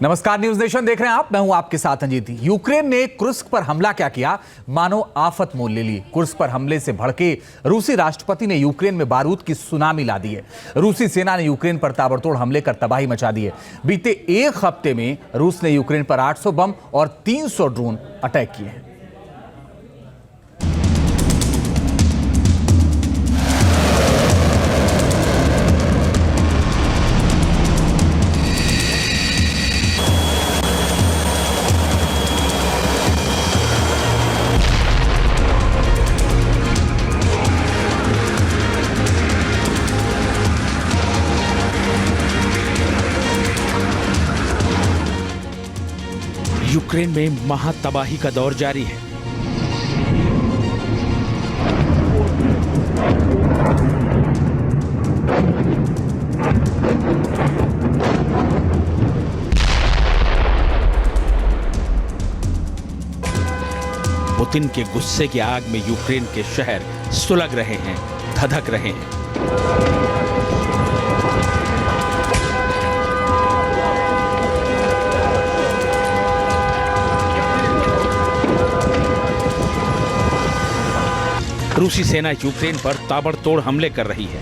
नमस्कार, news nation देख रहे हैं आप। मैं हूं आपके साथ अजीत। यूक्रेन ने कुर्स्क पर हमला क्या किया, मानो आफत मोल ले ली। कुर्स्क पर हमले से भड़के रूसी राष्ट्रपति ने यूक्रेन में बारूद की सुनामी ला दी है। रूसी सेना ने यूक्रेन पर ताबड़तोड़ हमले कर तबाही मचा दी है। बीते एक हफ्ते में रूस ने यूक्रेन पर 800 बम और 300 ड्रोन अटैक किए हैं। यूक्रेन में महातबाही का दौर जारी है। पुतिन के गुस्से की आग में यूक्रेन के शहर सुलग रहे हैं, धधक रहे हैं। रूसी सेना यूक्रेन पर ताबड़तोड़ हमले कर रही है।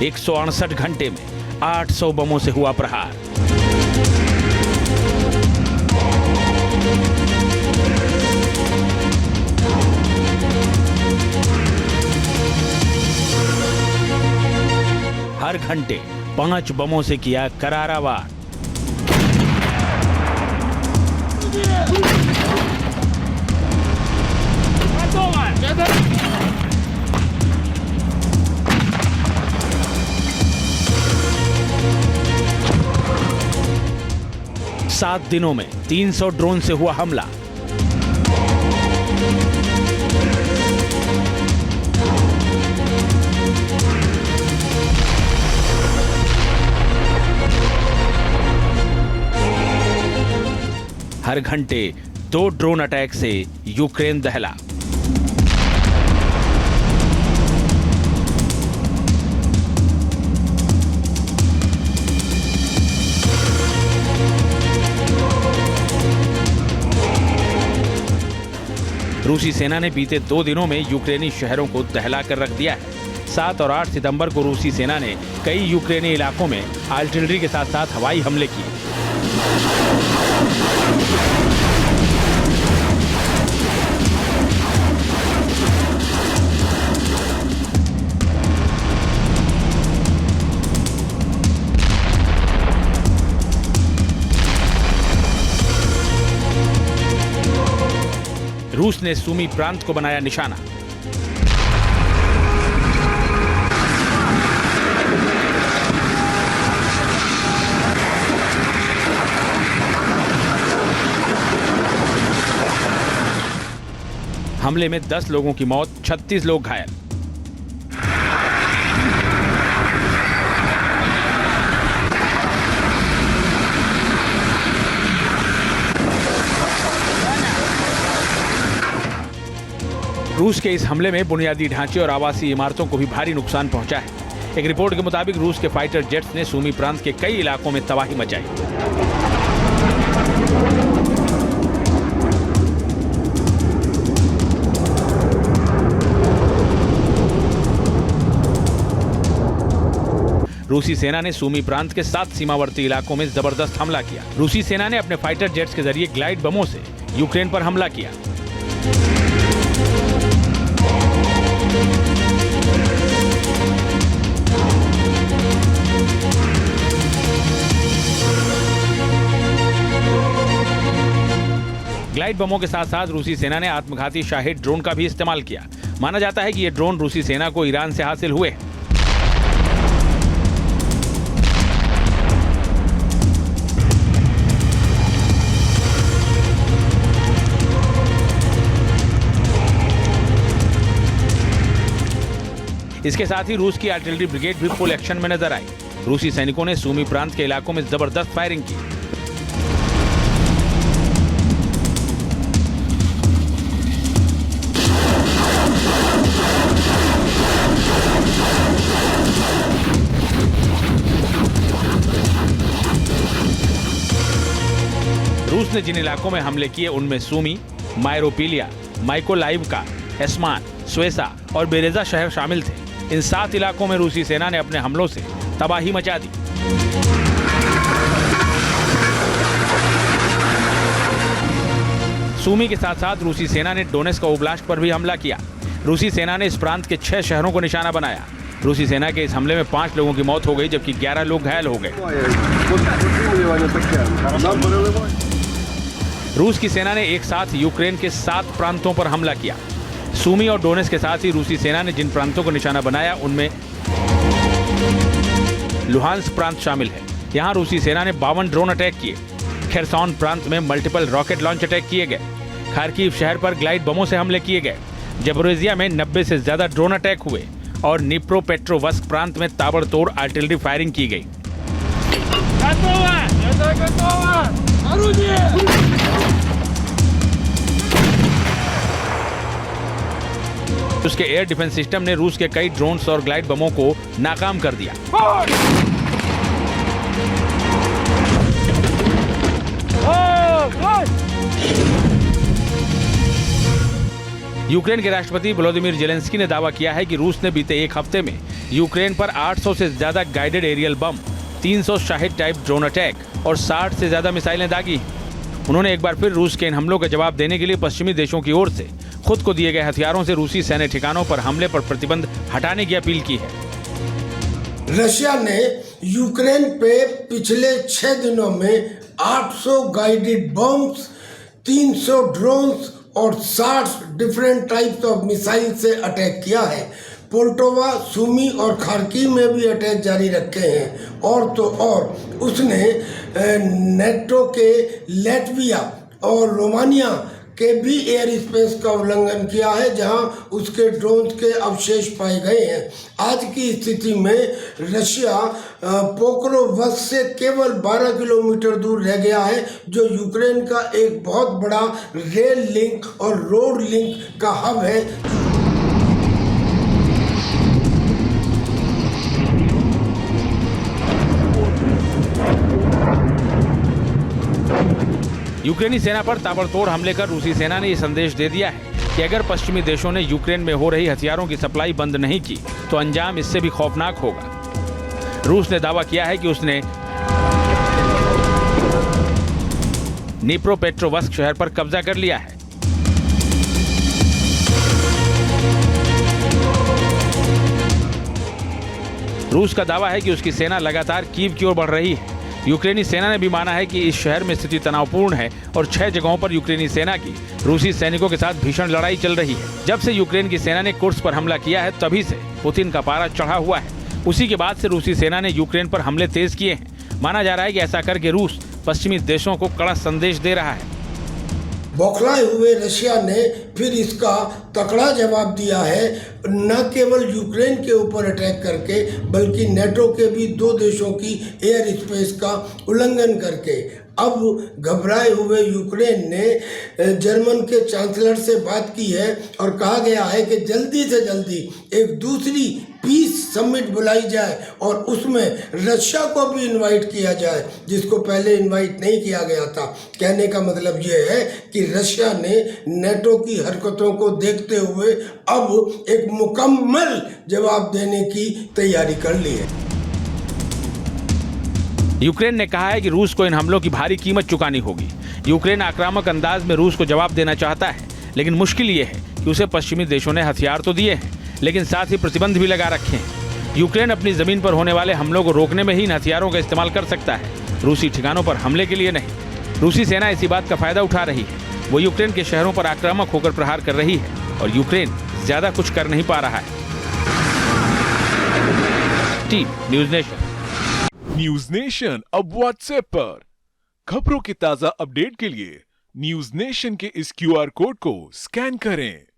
एक 168 घंटे में 800 बमों से हुआ प्रहार। हर घंटे 5 बमों से किया करारा वार। सात दिनों में 300 ड्रोन से हुआ हमला। हर घंटे 2 ड्रोन अटैक से यूक्रेन दहला। रूसी सेना ने बीते 2 दिनों में यूक्रेनी शहरों को दहला कर रख दिया है। 7 और 8 सितंबर को रूसी सेना ने कई यूक्रेनी इलाकों में आर्टिलरी के साथ साथ हवाई हमले किए। रूस ने सूमी प्रांत को बनाया निशाना। हमले में 10 लोगों की मौत, 36 लोग घायल। रूस के इस हमले में बुनियादी ढांचे और आवासीय इमारतों को भी भारी नुकसान पहुंचा है। एक रिपोर्ट के मुताबिक रूस के फाइटर जेट्स ने सूमी प्रांत के कई इलाकों में तबाही मचाई। रूसी सेना ने सूमी प्रांत के 7 सीमावर्ती इलाकों में जबरदस्त हमला किया। रूसी सेना ने अपने फाइटर जेट्स के जरिए ग्लाइड बमों से यूक्रेन पर हमला किया। ग्लाइड बमों के साथ साथ रूसी सेना ने आत्मघाती शाहिद ड्रोन का भी इस्तेमाल किया। माना जाता है कि ये ड्रोन रूसी सेना को ईरान से हासिल हुए। इसके साथ ही रूस की आर्टिलरी ब्रिगेड भी फुल एक्शन में नजर आई। रूसी सैनिकों ने सूमी प्रांत के इलाकों में जबरदस्त फायरिंग की। रूस ने जिन इलाकों में हमले किए उनमें सूमी, मायरोपिलिया, माइकोलाइवका, एस्मान, स्वेसा और बेरेजा शहर शामिल थे। इन 7 इलाकों में रूसी सेना ने अपने हमलों से तबाही मचा दी। सूमी के साथ साथ रूसी सेना ने डोनेस्क ओब्लास्ट पर भी हमला किया। रूसी सेना ने इस प्रांत के 6 शहरों को निशाना बनाया। रूसी सेना के इस हमले में 5 लोगों की मौत हो गई, जबकि 11 लोग घायल हो गए। रूस की सेना ने एक साथ यूक्रेन के 7 प्रांतों पर हमला किया। सूमी और डोनेस्क के साथ ही रूसी सेना ने जिन प्रांतों को निशाना बनाया उनमें लुहांस्क प्रांत शामिल है। यहाँ रूसी सेना ने 52 ड्रोन अटैक किए। खेरसॉन प्रांत में मल्टीपल रॉकेट लॉन्च अटैक किए गए। खार्किव शहर पर ग्लाइड बमों से हमले किए गए। जबरोजिया में 90 से ज्यादा ड्रोन अटैक हुए और निप्रोपेट्रोवस्क प्रांत में ताबड़तोड़ आर्टिलरी फायरिंग की गई। उसके एयर डिफेंस सिस्टम ने रूस के कई ड्रोन्स और ग्लाइड बमों को नाकाम कर दिया। यूक्रेन के राष्ट्रपति व्लादिमीर जेलेंस्की ने दावा किया है कि रूस ने बीते एक हफ्ते में यूक्रेन पर 800 से ज्यादा गाइडेड एरियल बम, 300 शाहिद टाइप ड्रोन अटैक और 60 से ज्यादा मिसाइलें दागी। उन्होंने एक बार फिर रूस के इन हमलों का जवाब देने के लिए पश्चिमी देशों की ओर से खुद को दिए गए हथियारों से रूसी सैन्य ठिकानों पर हमले पर प्रतिबंध हटाने की अपील की है। रशिया ने यूक्रेन पे पिछले 6 दिनों में 800 गाइडेड बम्स, 300 ड्रोन्स और 60 डिफरेंट टाइप्स ऑफ मिसाइल से अटैक किया है। पोल्टोवा, सूमी और खार्किव में भी अटैक जारी रखे हैं। और तो और उसने नेटो के लैटविया और रोमानिया के भी एयर स्पेस का उल्लंघन किया है, जहां उसके ड्रोन्स के अवशेष पाए गए हैं। आज की स्थिति में रशिया पोक्रोवस्क से केवल 12 किलोमीटर दूर रह गया है, जो यूक्रेन का एक बहुत बड़ा रेल लिंक और रोड लिंक का हब है। यूक्रेनी सेना पर ताबड़तोड़ हमले कर रूसी सेना ने यह संदेश दे दिया है कि अगर पश्चिमी देशों ने यूक्रेन में हो रही हथियारों की सप्लाई बंद नहीं की तो अंजाम इससे भी खौफनाक होगा। रूस ने दावा किया है कि उसने निप्रोपेट्रोवस्क शहर पर कब्जा कर लिया है। रूस का दावा है कि उसकी सेना लगातार कीव की ओर बढ़ रही है। यूक्रेनी सेना ने भी माना है कि इस शहर में स्थिति तनावपूर्ण है और 6 जगहों पर यूक्रेनी सेना की रूसी सैनिकों के साथ भीषण लड़ाई चल रही है। जब से यूक्रेन की सेना ने कुर्स्क पर हमला किया है, तभी से पुतिन का पारा चढ़ा हुआ है। उसी के बाद से रूसी सेना ने यूक्रेन पर हमले तेज किए हैं। माना जा रहा है कि ऐसा करके रूस पश्चिमी देशों को कड़ा संदेश दे रहा है। बौखलाए हुए रशिया ने फिर इसका तगड़ा जवाब दिया है, न केवल यूक्रेन के ऊपर अटैक करके बल्कि नेटो के भी 2 देशों की एयर स्पेस का उल्लंघन करके। अब घबराए हुए यूक्रेन ने जर्मन के चांसलर से बात की है और कहा गया है कि जल्दी से जल्दी एक दूसरी पीस समिट बुलाई जाए और उसमें रशिया को भी इनवाइट किया जाए, जिसको पहले इनवाइट नहीं किया गया था। कहने का मतलब ये है कि रशिया ने नेटो की हरकतों को देखते हुए अब एक मुकम्मल जवाब देने की तैयारी कर ली है। यूक्रेन ने कहा है कि रूस को इन हमलों की भारी कीमत चुकानी होगी। यूक्रेन आक्रामक अंदाज में रूस को जवाब देना चाहता है, लेकिन मुश्किल ये है कि उसे पश्चिमी देशों ने हथियार तो दिए हैं, लेकिन साथ ही प्रतिबंध भी लगा रखे हैं। यूक्रेन अपनी जमीन पर होने वाले हमलों को रोकने में ही इन हथियारों का इस्तेमाल कर सकता है, रूसी ठिकानों पर हमले के लिए नहीं। रूसी सेना इसी बात का फायदा उठा रही है। वो यूक्रेन के शहरों पर आक्रामक होकर प्रहार कर रही है और यूक्रेन ज्यादा कुछ कर नहीं पा रहा है। Team news nation. News nation अब व्हाट्सएप पर खबरों की ताजा अपडेट के लिए न्यूज नेशन के इस QR कोड को स्कैन करें।